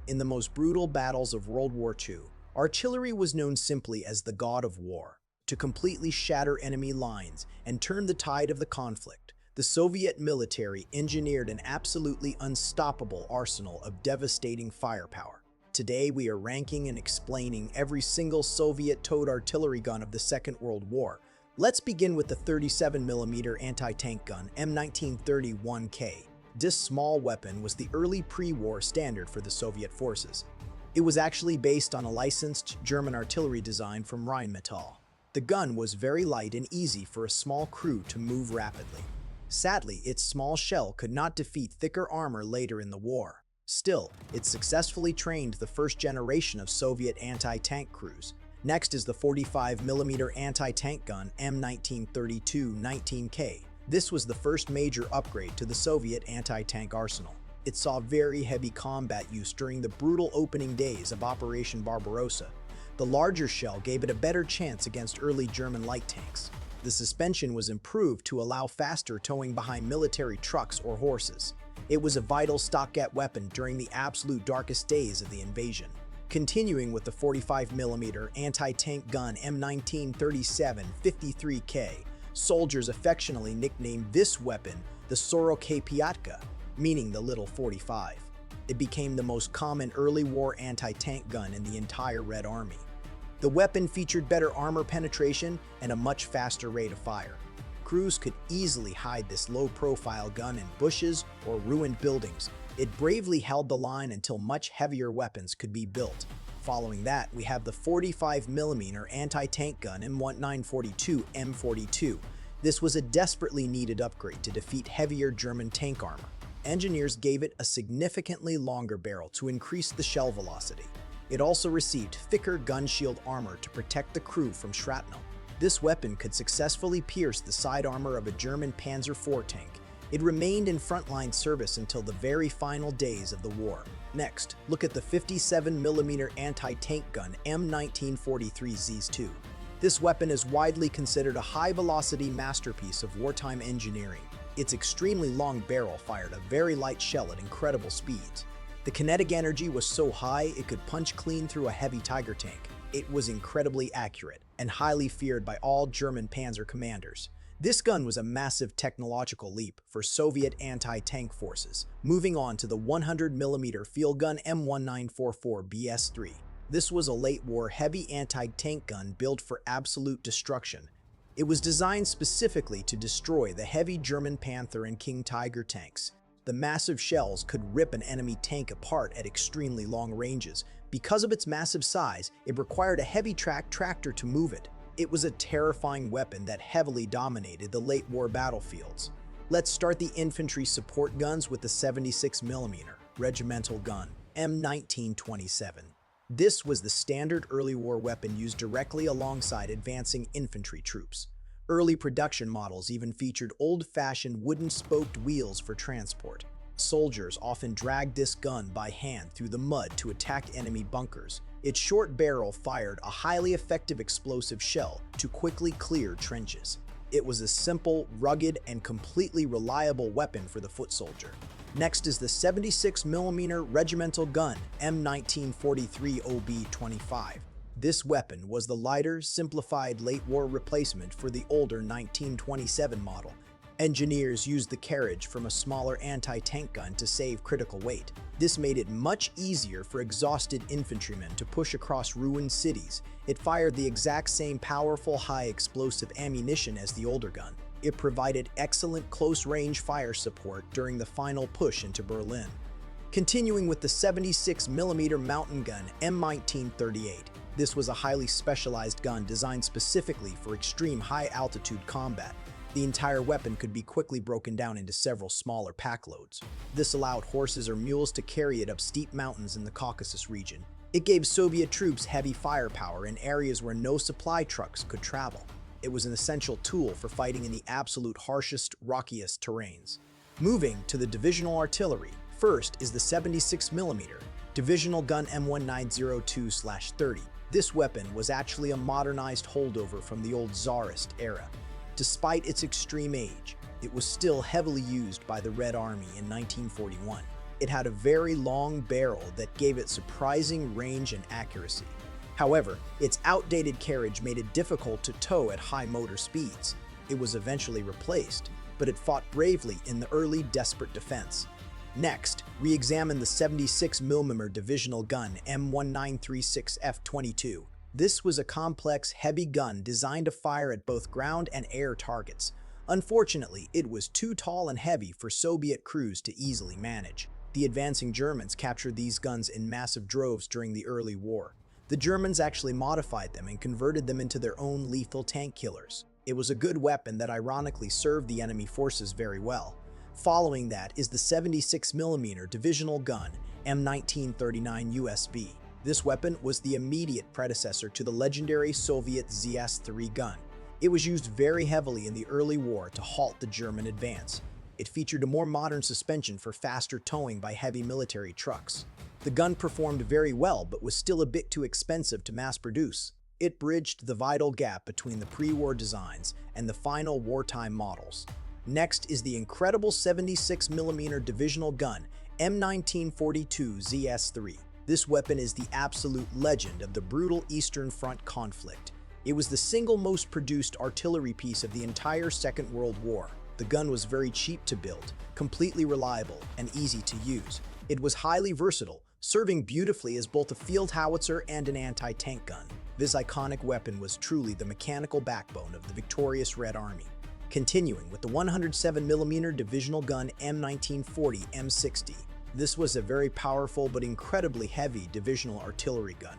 In the most brutal battles of World War II, artillery was known simply as the god of war. To completely shatter enemy lines and turn the tide of the conflict, the Soviet military engineered an absolutely unstoppable arsenal of devastating firepower. Today, we are ranking and explaining every single Soviet towed artillery gun of the Second World War. Let's begin with the 37mm anti-tank gun M1931K. This small weapon was the early pre-war standard for the Soviet forces. It was actually based on a licensed German artillery design from Rheinmetall. The gun was very light and easy for a small crew to move rapidly. Sadly, its small shell could not defeat thicker armor later in the war. Still, it successfully trained the first generation of Soviet anti-tank crews. Next is the 45mm anti-tank gun M1932-19K. This was the first major upgrade to the Soviet anti-tank arsenal. It saw very heavy combat use during the brutal opening days of Operation Barbarossa. The larger shell gave it a better chance against early German light tanks. The suspension was improved to allow faster towing behind military trucks or horses. It was a vital stopgap weapon during the absolute darkest days of the invasion. Continuing with the 45mm anti-tank gun M1937-53K, soldiers affectionately nicknamed this weapon the Sorokopiatka, meaning the Little 45. It became the most common early war anti-tank gun in the entire Red Army. The weapon featured better armor penetration and a much faster rate of fire. Crews could easily hide this low-profile gun in bushes or ruined buildings. It bravely held the line until much heavier weapons could be built. Following that, we have the 45mm anti-tank gun M1942-M42. This was a desperately needed upgrade to defeat heavier German tank armor. Engineers gave it a significantly longer barrel to increase the shell velocity. It also received thicker gun shield armor to protect the crew from shrapnel. This weapon could successfully pierce the side armor of a German Panzer IV tank. It remained in frontline service until the very final days of the war. Next, look at the 57mm anti-tank gun M1943Z2. This weapon is widely considered a high-velocity masterpiece of wartime engineering. Its extremely long barrel fired a very light shell at incredible speeds. The kinetic energy was so high it could punch clean through a heavy Tiger tank. It was incredibly accurate and highly feared by all German panzer commanders. This gun was a massive technological leap for Soviet anti-tank forces. Moving on to the 100mm field gun M1944BS3. This was a late-war heavy anti-tank gun built for absolute destruction. It was designed specifically to destroy the heavy German Panther and King Tiger tanks. The massive shells could rip an enemy tank apart at extremely long ranges. Because of its massive size, it required a heavy tractor to move it. It was a terrifying weapon that heavily dominated the late war battlefields. Let's start the infantry support guns with the 76mm regimental gun M1927. This was the standard early war weapon used directly alongside advancing infantry troops. Early production models even featured old-fashioned wooden spoked wheels for transport. Soldiers often dragged this gun by hand through the mud to attack enemy bunkers. Its short barrel fired a highly effective explosive shell to quickly clear trenches. It was a simple, rugged, and completely reliable weapon for the foot soldier. Next is the 76mm regimental gun M1943OB25. This weapon was the lighter, simplified late-war replacement for the older 1927 model. Engineers used the carriage from a smaller anti-tank gun to save critical weight. This made it much easier for exhausted infantrymen to push across ruined cities. It fired the exact same powerful high-explosive ammunition as the older gun. It provided excellent close-range fire support during the final push into Berlin. Continuing with the 76mm mountain gun M1938. This was a highly specialized gun designed specifically for extreme high-altitude combat. The entire weapon could be quickly broken down into several smaller pack loads. This allowed horses or mules to carry it up steep mountains in the Caucasus region. It gave Soviet troops heavy firepower in areas where no supply trucks could travel. It was an essential tool for fighting in the absolute harshest, rockiest terrains. Moving to the divisional artillery, first is the 76mm Divisional gun M1902/30. This weapon was actually a modernized holdover from the old Tsarist era. Despite its extreme age, it was still heavily used by the Red Army in 1941. It had a very long barrel that gave it surprising range and accuracy. However, its outdated carriage made it difficult to tow at high motor speeds. It was eventually replaced, but it fought bravely in the early desperate defense. Next, re-examine the 76mm divisional gun M1936F22. This was a complex, heavy gun designed to fire at both ground and air targets. Unfortunately, it was too tall and heavy for Soviet crews to easily manage. The advancing Germans captured these guns in massive droves during the early war. The Germans actually modified them and converted them into their own lethal tank killers. It was a good weapon that ironically served the enemy forces very well. Following that is the 76mm divisional gun M1939 USB. This weapon was the immediate predecessor to the legendary Soviet ZS-3 gun. It was used very heavily in the early war to halt the German advance. It featured a more modern suspension for faster towing by heavy military trucks. The gun performed very well but was still a bit too expensive to mass produce. It bridged the vital gap between the pre-war designs and the final wartime models. Next is the incredible 76mm divisional gun M1942 ZS-3. This weapon is the absolute legend of the brutal Eastern Front conflict. It was the single most produced artillery piece of the entire Second World War. The gun was very cheap to build, completely reliable, and easy to use. It was highly versatile, serving beautifully as both a field howitzer and an anti-tank gun. This iconic weapon was truly the mechanical backbone of the victorious Red Army. Continuing with the 107mm divisional gun M1940 M60. This was a very powerful but incredibly heavy divisional artillery gun.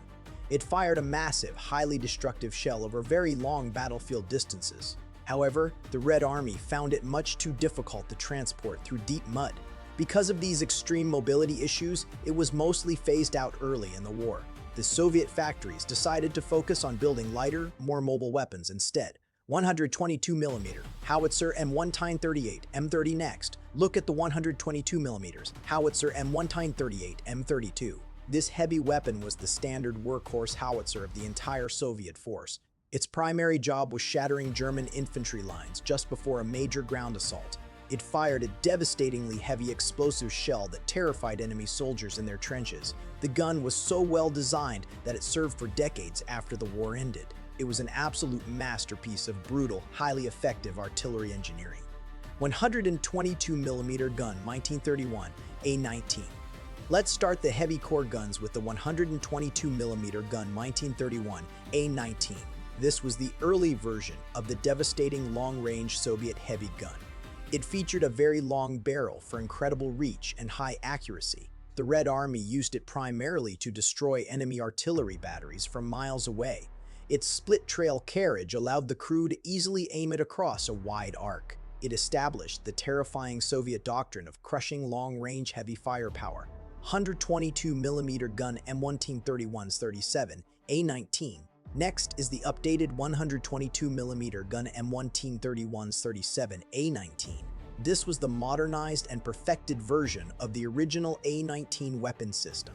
It fired a massive, highly destructive shell over very long battlefield distances. However, the Red Army found it much too difficult to transport through deep mud. Because of these extreme mobility issues, it was mostly phased out early in the war. The Soviet factories decided to focus on building lighter, more mobile weapons instead. 122mm howitzer M1938 M30. Next, look at the 122mm howitzer M1938 M32. This heavy weapon was the standard workhorse howitzer of the entire Soviet force. Its primary job was shattering German infantry lines just before a major ground assault. It fired a devastatingly heavy explosive shell that terrified enemy soldiers in their trenches. The gun was so well designed that it served for decades after the war ended. It was an absolute masterpiece of brutal, highly effective artillery engineering. 122mm gun 1931 A19. Let's start the heavy core guns with the 122mm gun 1931 A19. This was the early version of the devastating long-range Soviet heavy gun. It featured a very long barrel for incredible reach and high accuracy. The Red Army used it primarily to destroy enemy artillery batteries from miles away. Its split-trail carriage allowed the crew to easily aim it across a wide arc. It established the terrifying Soviet doctrine of crushing long-range heavy firepower. 122mm gun M1931-37 A19. Next is the updated 122mm gun M1931-37 A19. This was the modernized and perfected version of the original A19 weapon system.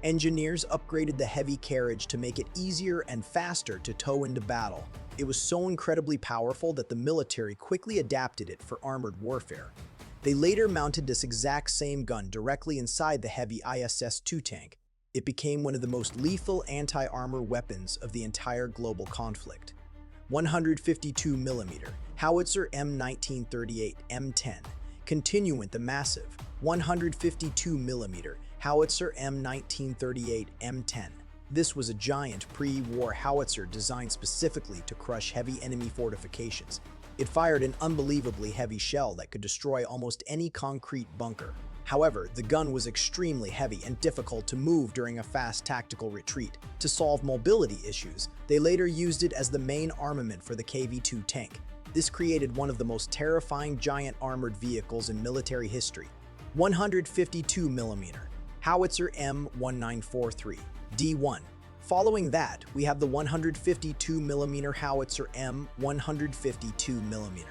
Engineers upgraded the heavy carriage to make it easier and faster to tow into battle. It was so incredibly powerful that the military quickly adapted it for armored warfare. They later mounted this exact same gun directly inside the heavy ISS-2 tank. It became one of the most lethal anti-armor weapons of the entire global conflict. 152mm howitzer M1938 M10. Continuing with the massive 152mm howitzer M1938 M10. This was a giant pre-war howitzer designed specifically to crush heavy enemy fortifications. It fired an unbelievably heavy shell that could destroy almost any concrete bunker. However, the gun was extremely heavy and difficult to move during a fast tactical retreat. To solve mobility issues, they later used it as the main armament for the KV-2 tank. This created one of the most terrifying giant armored vehicles in military history. 152mm howitzer M1943 D1. Following that, we have the 152mm howitzer M152mm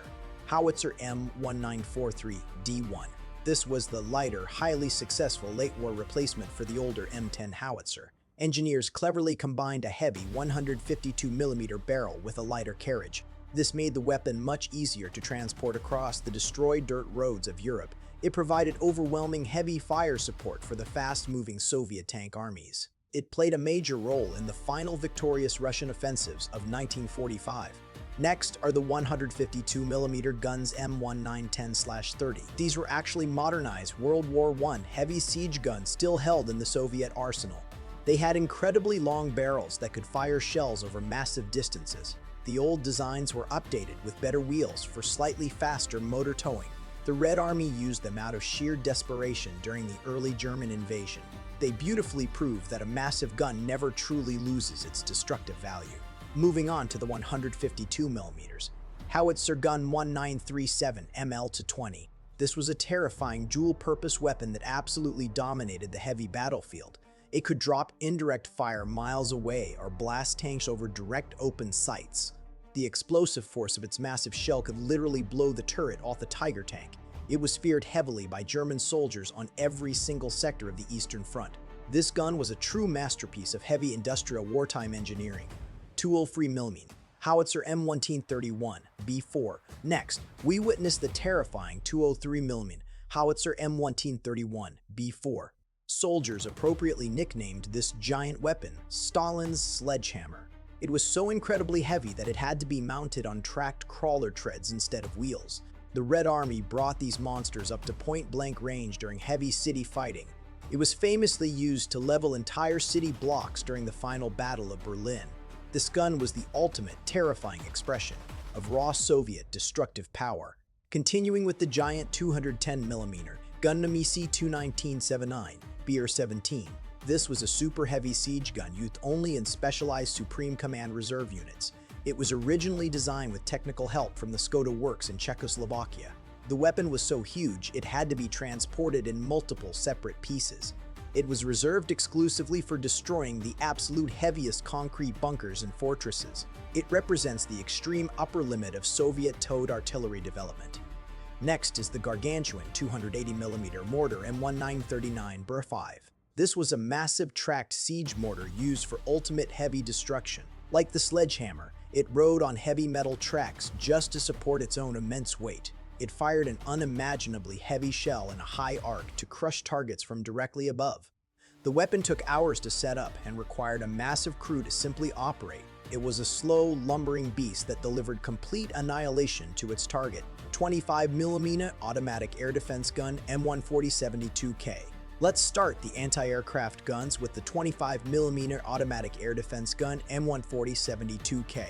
howitzer M1943 D1. This was the lighter, highly successful late-war replacement for the older M10 howitzer. Engineers cleverly combined a heavy 152mm barrel with a lighter carriage. This made the weapon much easier to transport across the destroyed dirt roads of Europe. It provided overwhelming heavy fire support for the fast-moving Soviet tank armies. It played a major role in the final victorious Russian offensives of 1945. Next are the 152mm guns M1910/30. These were actually modernized World War I heavy siege guns still held in the Soviet arsenal. They had incredibly long barrels that could fire shells over massive distances. The old designs were updated with better wheels for slightly faster motor towing. The Red Army used them out of sheer desperation during the early German invasion. They beautifully prove that a massive gun never truly loses its destructive value. Moving on to the 152mm. Howitzer gun 1937 ML-20. This was a terrifying dual-purpose weapon that absolutely dominated the heavy battlefield. It could drop indirect fire miles away or blast tanks over direct open sights. The explosive force of its massive shell could literally blow the turret off the Tiger tank. It was feared heavily by German soldiers on every single sector of the Eastern Front. This gun was a true masterpiece of heavy industrial wartime engineering. 203mm. Howitzer M1931 B4. Next, we witness the terrifying 203mm Howitzer M1931 B4. Soldiers appropriately nicknamed this giant weapon Stalin's sledgehammer. It was so incredibly heavy that it had to be mounted on tracked crawler treads instead of wheels. The Red Army brought these monsters up to point-blank range during heavy city fighting. It was famously used to level entire city blocks during the final Battle of Berlin. This gun was the ultimate terrifying expression of raw Soviet destructive power. Continuing with the giant 210mm Gundam EC-21979 BR-17. This was a super heavy siege gun used only in specialized Supreme Command Reserve units. It was originally designed with technical help from the Skoda works in Czechoslovakia. The weapon was so huge it had to be transported in multiple separate pieces. It was reserved exclusively for destroying the absolute heaviest concrete bunkers and fortresses. It represents the extreme upper limit of Soviet towed artillery development. Next is the gargantuan 280mm mortar M1939 BR-5. This was a massive tracked siege mortar used for ultimate heavy destruction. Like the sledgehammer, it rode on heavy metal tracks just to support its own immense weight. It fired an unimaginably heavy shell in a high arc to crush targets from directly above. The weapon took hours to set up and required a massive crew to simply operate. It was a slow, lumbering beast that delivered complete annihilation to its target. 25mm automatic air defense gun M14072K. Let's start the anti-aircraft guns with the 25mm automatic air defense gun M14072K.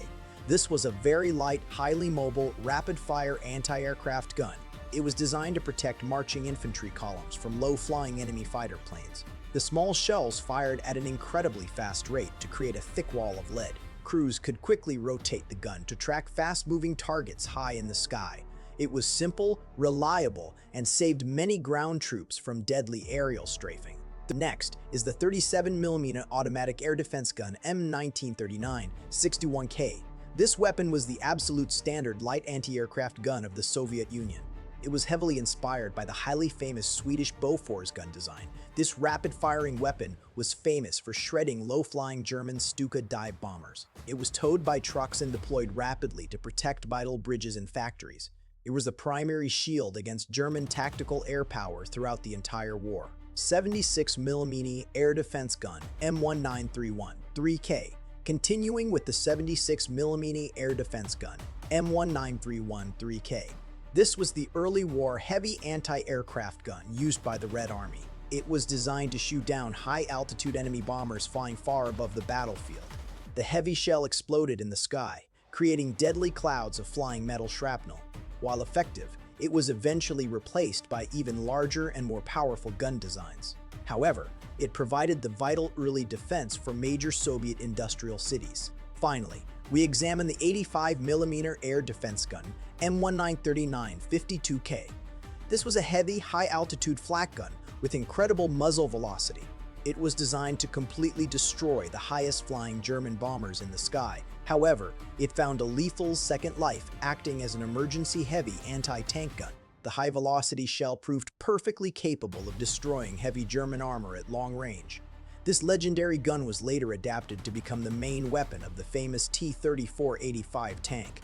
This was a very light, highly mobile, rapid-fire anti-aircraft gun. It was designed to protect marching infantry columns from low-flying enemy fighter planes. The small shells fired at an incredibly fast rate to create a thick wall of lead. Crews could quickly rotate the gun to track fast-moving targets high in the sky. It was simple, reliable, and saved many ground troops from deadly aerial strafing. Next is the 37mm automatic air defense gun M1939 61K. This weapon was the absolute standard light anti-aircraft gun of the Soviet Union. It was heavily inspired by the highly famous Swedish Bofors gun design. This rapid-firing weapon was famous for shredding low-flying German Stuka dive bombers. It was towed by trucks and deployed rapidly to protect vital bridges and factories. It was the primary shield against German tactical air power throughout the entire war. 76mm air defense gun M1931 3K. Continuing with the 76mm air defense gun M1931 3K. This was the early war heavy anti-aircraft gun used by the Red Army. It was designed to shoot down high-altitude enemy bombers flying far above the battlefield. The heavy shell exploded in the sky, creating deadly clouds of flying metal shrapnel. While effective, it was eventually replaced by even larger and more powerful gun designs. However, it provided the vital early defense for major Soviet industrial cities. Finally, we examine the 85mm air defense gun M1939 52K. This was a heavy, high-altitude flak gun with incredible muzzle velocity. It was designed to completely destroy the highest-flying German bombers in the sky. However, it found a lethal second life, acting as an emergency heavy anti-tank gun. The high-velocity shell proved perfectly capable of destroying heavy German armor at long range. This legendary gun was later adapted to become the main weapon of the famous T-34-85 tank.